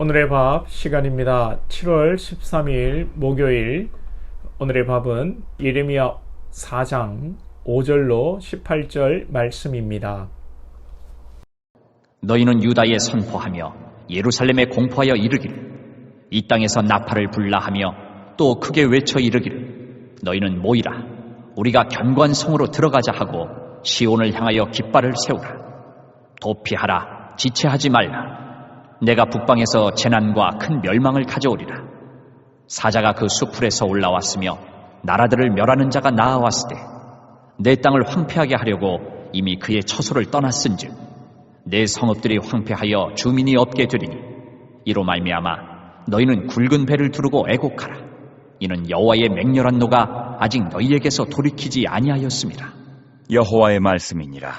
오늘의 밥 시간입니다. 7월 13일 목요일. 오늘의 밥은 예레미야 4장 5절로 18절 말씀입니다. 너희는 유다에 선포하며 예루살렘에 공포하여 이르기를 이 땅에서 나팔을 불라 하며 또 크게 외쳐 이르기를 너희는 모이라 우리가 견고한 성으로 들어가자 하고 시온을 향하여 깃발을 세우라. 도피하라 지체하지 말라. 내가 북방에서 재난과 큰 멸망을 가져오리라. 사자가 그 수풀에서 올라왔으며 나라들을 멸하는 자가 나아왔을 때 내 땅을 황폐하게 하려고 이미 그의 처소를 떠났은즉 내 성읍들이 황폐하여 주민이 없게 되리니 이로 말미암아 너희는 굵은 배를 두르고 애곡하라. 이는 여호와의 맹렬한 노가 아직 너희에게서 돌이키지 아니하였습니다. 여호와의 말씀이니라.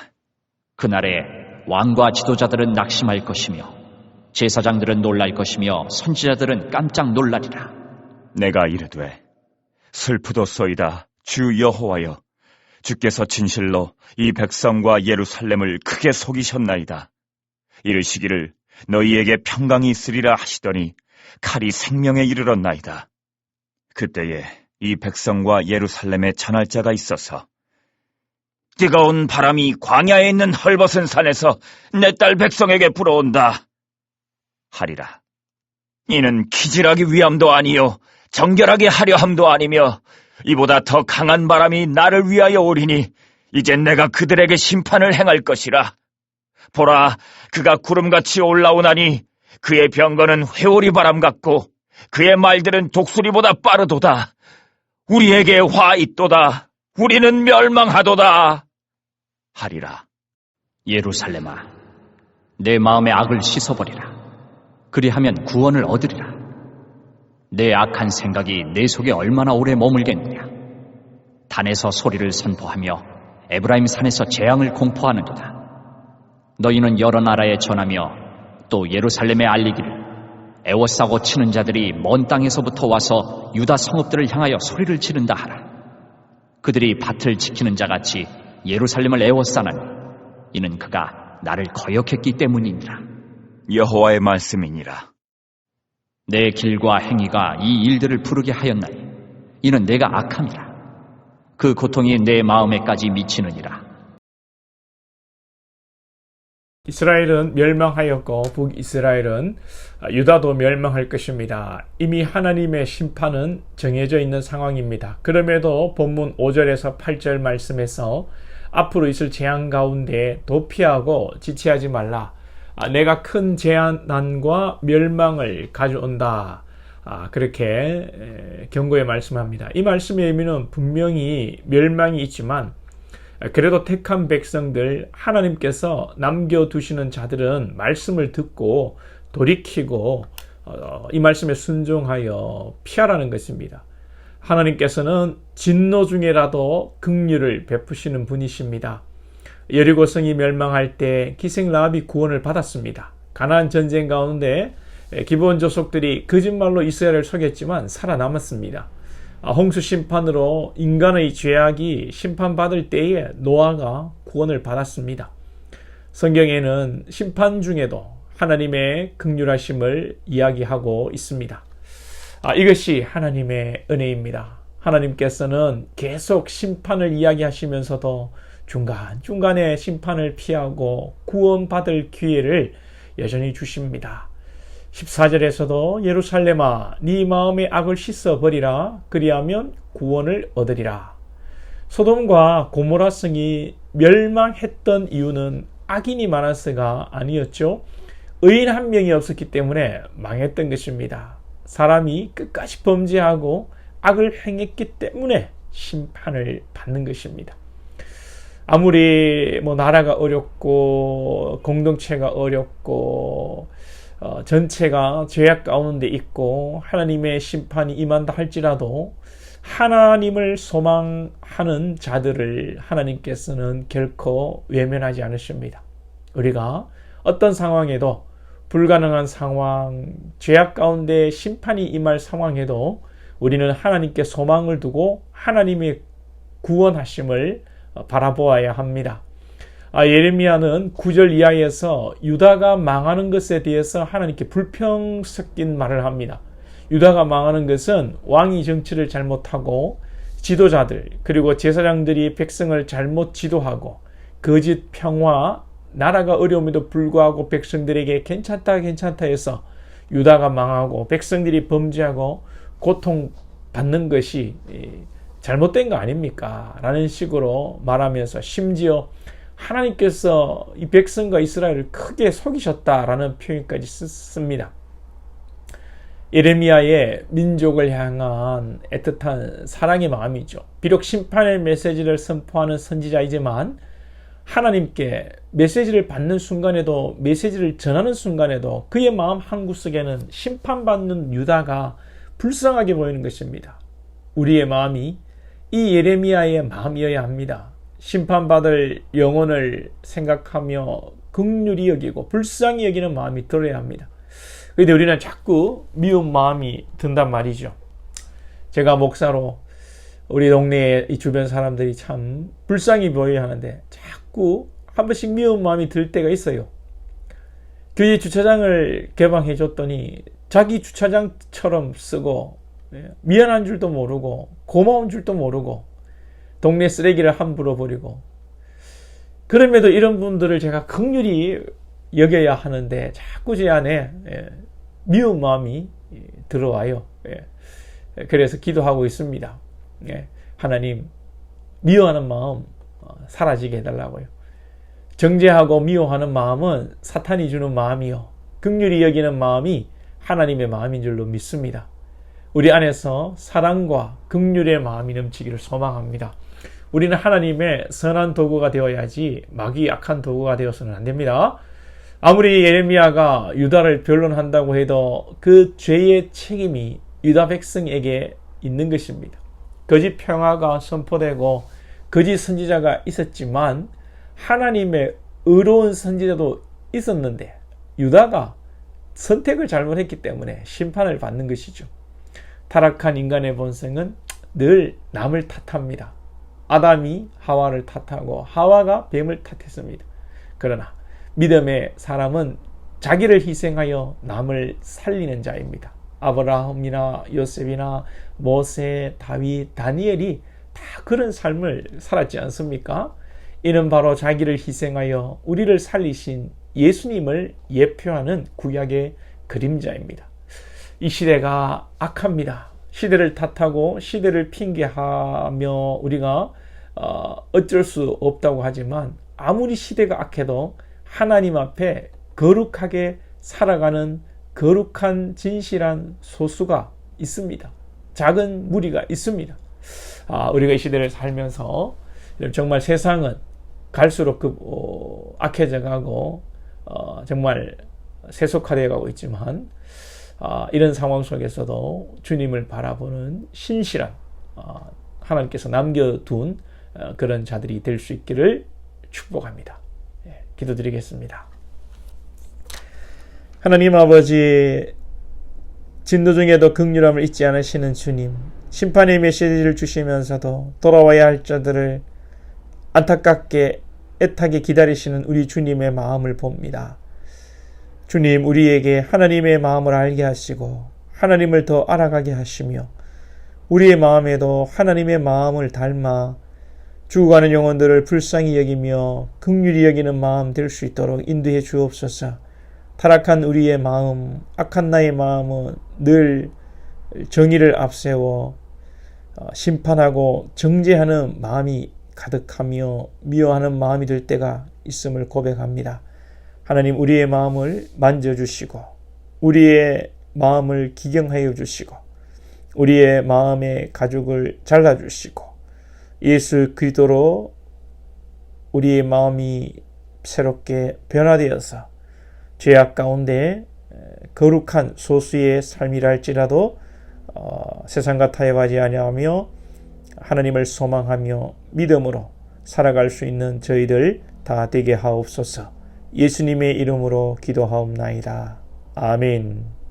그날에 왕과 지도자들은 낙심할 것이며 제사장들은 놀랄 것이며 선지자들은 깜짝 놀라리라. 내가 이르되 슬프도소이다 주 여호와여, 주께서 진실로 이 백성과 예루살렘을 크게 속이셨나이다. 이르시기를 너희에게 평강이 있으리라 하시더니 칼이 생명에 이르렀나이다. 그때에 이 백성과 예루살렘에 전할 자가 있어서 뜨거운 바람이 광야에 있는 헐벗은 산에서 내 딸 백성에게 불어온다 하리라. 이는 기질하기 위함도 아니요 정결하게 하려 함도 아니며 이보다 더 강한 바람이 나를 위하여 오리니 이제 내가 그들에게 심판을 행할 것이라. 보라, 그가 구름같이 올라오나니 그의 병거는 회오리 바람 같고 그의 말들은 독수리보다 빠르도다. 우리에게 화 있도다. 우리는 멸망하도다 하리라. 예루살렘아, 내 마음의 악을 씻어버리라. 그리하면 구원을 얻으리라. 내 악한 생각이 내 속에 얼마나 오래 머물겠느냐. 단에서 소리를 선포하며 에브라임 산에서 재앙을 공포하는도다. 너희는 여러 나라에 전하며 또 예루살렘에 알리기를 애워싸고 치는 자들이 먼 땅에서부터 와서 유다 성읍들을 향하여 소리를 지른다 하라. 그들이 밭을 지키는 자같이 예루살렘을 애워싸나니 이는 그가 나를 거역했기 때문이니라. 여호와의 말씀이니라. 내 길과 행위가 이 일들을 부르게 하였나니 이는 내가 악함이라. 그 고통이 내 마음에까지 미치느니라. 이스라엘은 멸망하였고 북이스라엘은 유다도 멸망할 것입니다. 이미 하나님의 심판은 정해져 있는 상황입니다. 그럼에도 본문 5절에서 8절 말씀에서 앞으로 있을 재앙 가운데 도피하고 지체하지 말라. 내가 큰 재난과 멸망을 가져온다. 그렇게 경고에 말씀합니다. 이 말씀의 의미는 분명히 멸망이 있지만 그래도 택한 백성들, 하나님께서 남겨두시는 자들은 말씀을 듣고 돌이키고 이 말씀에 순종하여 피하라는 것입니다. 하나님께서는 진노 중에라도 긍휼을 베푸시는 분이십니다. 여리고성이 멸망할 때 기생 라합이 구원을 받았습니다. 가나안 전쟁 가운데 기브온 족속들이 거짓말로 이스라엘을 속였지만 살아남았습니다. 홍수 심판으로 인간의 죄악이 심판받을 때에 노아가 구원을 받았습니다. 성경에는 심판 중에도 하나님의 긍휼하심을 이야기하고 있습니다. 이것이 하나님의 은혜입니다. 하나님께서는 계속 심판을 이야기하시면서도 중간중간에 심판을 피하고 구원받을 기회를 여전히 주십니다. 14절에서도 예루살렘아, 네 마음의 악을 씻어버리라. 그리하면 구원을 얻으리라. 소돔과 고모라 성이 멸망했던 이유는 악인이 많아서가 아니었죠. 의인 한 명이 없었기 때문에 망했던 것입니다. 사람이 끝까지 범죄하고 악을 행했기 때문에 심판을 받는 것입니다. 아무리 나라가 어렵고 공동체가 어렵고 전체가 죄악 가운데 있고 하나님의 심판이 임한다 할지라도 하나님을 소망하는 자들을 하나님께서는 결코 외면하지 않으십니다. 우리가 어떤 상황에도, 불가능한 상황, 죄악 가운데 심판이 임할 상황에도 우리는 하나님께 소망을 두고 하나님의 구원하심을 바라보아야 합니다. 예레미야는 9절 이하에서 유다가 망하는 것에 대해서 하나님께 불평 섞인 말을 합니다. 유다가 망하는 것은 왕이 정치를 잘못하고 지도자들 그리고 제사장들이 백성을 잘못 지도하고 거짓 평화, 나라가 어려움에도 불구하고 백성들에게 괜찮다 해서 유다가 망하고 백성들이 범죄하고 고통받는 것이 잘못된 거 아닙니까? 라는 식으로 말하면서 심지어 하나님께서 이 백성과 이스라엘을 크게 속이셨다라는 표현까지 썼습니다. 예레미야의 민족을 향한 애틋한 사랑의 마음이죠. 비록 심판의 메시지를 선포하는 선지자이지만 하나님께 메시지를 받는 순간에도 메시지를 전하는 순간에도 그의 마음 한구석에는 심판받는 유다가 불쌍하게 보이는 것입니다. 우리의 마음이 이 예레미야의 마음이어야 합니다. 심판받을 영혼을 생각하며 긍휼히 여기고 불쌍히 여기는 마음이 들어야 합니다. 그런데 우리는 자꾸 미운 마음이 든단 말이죠. 제가 목사로 우리 동네의 이 주변 사람들이 참 불쌍히 보여야 하는데 자꾸 한 번씩 미운 마음이 들 때가 있어요. 교회 주차장을 개방해 줬더니 자기 주차장처럼 쓰고 미안한 줄도 모르고 고마운 줄도 모르고 동네 쓰레기를 함부로 버리고, 그럼에도 이런 분들을 제가 긍휼히 여겨야 하는데 자꾸 제 안에 미운 마음이 들어와요. 그래서 기도하고 있습니다. 하나님, 미워하는 마음 사라지게 해달라고요. 정죄하고 미워하는 마음은 사탄이 주는 마음이요, 긍휼히 여기는 마음이 하나님의 마음인 줄로 믿습니다. 우리 안에서 사랑과 긍휼의 마음이 넘치기를 소망합니다. 우리는 하나님의 선한 도구가 되어야지 마귀의 악한 도구가 되어서는 안 됩니다. 아무리 예레미야가 유다를 변론한다고 해도 그 죄의 책임이 유다 백성에게 있는 것입니다. 거짓 평화가 선포되고 거짓 선지자가 있었지만 하나님의 의로운 선지자도 있었는데 유다가 선택을 잘못했기 때문에 심판을 받는 것이죠. 타락한 인간의 본성은 늘 남을 탓합니다. 아담이 하와를 탓하고 하와가 뱀을 탓했습니다. 그러나 믿음의 사람은 자기를 희생하여 남을 살리는 자입니다. 아브라함이나 요셉이나 모세, 다윗, 다니엘이 다 그런 삶을 살았지 않습니까? 이는 바로 자기를 희생하여 우리를 살리신 예수님을 예표하는 구약의 그림자입니다. 이 시대가 악합니다. 시대를 탓하고 시대를 핑계하며 우리가 어쩔 수 없다고 하지만 아무리 시대가 악해도 하나님 앞에 거룩하게 살아가는 거룩한 진실한 소수가 있습니다. 작은 무리가 있습니다. 우리가 이 시대를 살면서 정말 세상은 갈수록 악해져 가고 정말 세속화되어 가고 있지만 이런 상황 속에서도 주님을 바라보는 신실한 하나님께서 남겨둔 그런 자들이 될 수 있기를 축복합니다. 기도드리겠습니다. 하나님 아버지, 진노 중에도 긍휼함을 잊지 않으시는 주님, 심판의 메시지를 주시면서도 돌아와야 할 자들을 안타깝게 애타게 기다리시는 우리 주님의 마음을 봅니다. 주님, 우리에게 하나님의 마음을 알게 하시고 하나님을 더 알아가게 하시며 우리의 마음에도 하나님의 마음을 닮아 죽어가는 영혼들을 불쌍히 여기며 긍휼히 여기는 마음 될 수 있도록 인도해 주옵소서. 타락한 우리의 마음, 악한 나의 마음은 늘 정의를 앞세워 심판하고 정죄하는 마음이 가득하며 미워하는 마음이 될 때가 있음을 고백합니다. 하나님, 우리의 마음을 만져주시고 우리의 마음을 기경하여 주시고 우리의 마음의 가죽을 잘라주시고 예수 그리스도로 우리의 마음이 새롭게 변화되어서 죄악 가운데 거룩한 소수의 삶이라 할지라도 세상과 타협하지 아니하며 하나님을 소망하며 믿음으로 살아갈 수 있는 저희들 다 되게 하옵소서. 예수님의 이름으로 기도하옵나이다. 아멘.